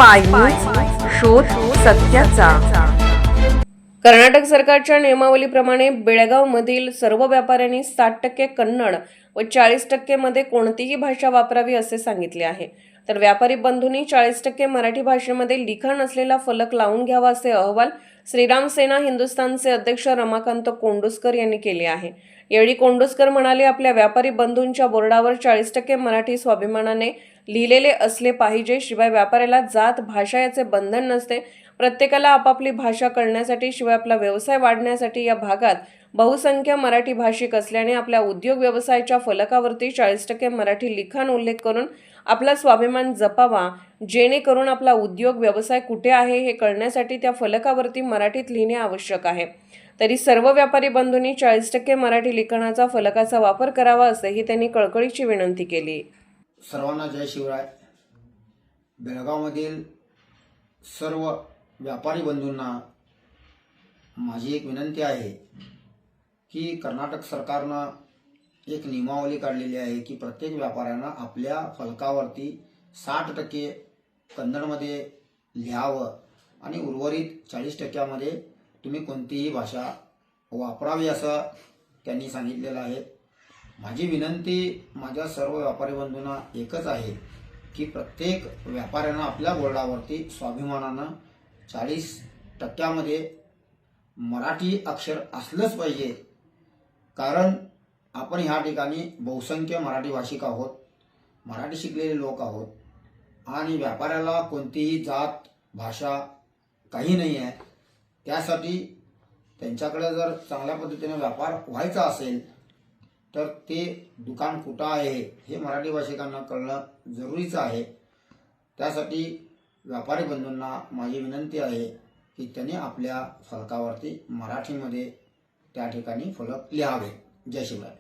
Spy news, शोध सत्याचा। कर्नाटक सरकारच्या नियमावलीप्रमाणे बेळगावमधील सर्व व्यापाऱ्यांनी 60% कन्नड व 40% मध्ये कोणतीही भाषा वापरावी असे सांगितले आहे। तर व्यापारी बंधूंनी 40% मराठी भाषेमध्ये लिखाण असलेला फलक लावून घ्यावा असे अहवाल श्रीराम सेना हिंदुस्थानचे अध्यक्ष रमाकांत कोंडुस्कर यांनी केले आहे। यावेळी कोंडुस्कर म्हणाले, आपल्या व्यापारी बंधूंच्या बोर्डावर 40% मराठी स्वाभिमानाने लिहिलेले असले पाहिजे। शिवाय व्यापाऱ्याला जात भाषा याचे बंधन नसते। प्रत्येकाला आपापली भाषा कळण्यासाठी शिवाय आपला व्यवसाय वाढण्यासाठी या भागात बहुसंख्य मराठी भाषिक असल्याने आपल्या उद्योग व्यवसायाच्या फलकावरती 40% मराठी लिखाण उल्लेख करून आपला स्वाभिमान जपावा, जेणेकरून आपला उद्योग व्यवसाय कुठे आहे हे कळण्यासाठी त्या फलकावरती मराठीत लिहिणे आवश्यक आहे। तरी सर्व व्यापारी बंधूंनी 40% मराठी लिखाणाचा फलकाचा वापर करावा असेही त्यांनी कळकळीची विनंती केली। सर्वांना जय शिवराय। बेळगावमधील सर्व व्यापारी बंधूंना माझी एक विनंती आहे की कर्नाटक सरकारनं एक नियमावली काढलेली आहे की प्रत्येक व्यापाऱ्यानं आपल्या फलकावरती 60% कन्नडमध्ये लिहावं आणि उर्वरित 40%मध्ये तुम्ही कोणतीही भाषा वापरावी असं त्यांनी सांगितलेलं आहे। माझी विनंती माझ्या सर्व व्यापारी बंधूंना एकच आहे की प्रत्येक व्यापाऱ्यानं आपल्या बोर्डावरती स्वाभिमानानं 40%मध्ये मराठी अक्षर असलंच पाहिजे। कारण आपण ह्या ठिकाणी बहुसंख्य मराठी भाषिक आहोत, मराठी शिकलेले लोक आहोत आणि व्यापाऱ्याला कोणतीही जात भाषा काही नाही आहे। त्यासाठी त्यांच्याकडे जर चांगल्या पद्धतीने व्यापार व्हायचा असेल तर ते दुकान कुठं आहे हे मराठी भाषिकांना कळणं जरुरीचं आहे। त्यासाठी व्यापारी बंधूंना माझी विनंती आहे की त्यांनी आपल्या फलकावरती मराठीमध्ये त्या ठिकाणी फलक लिहावे। जय शिवराय।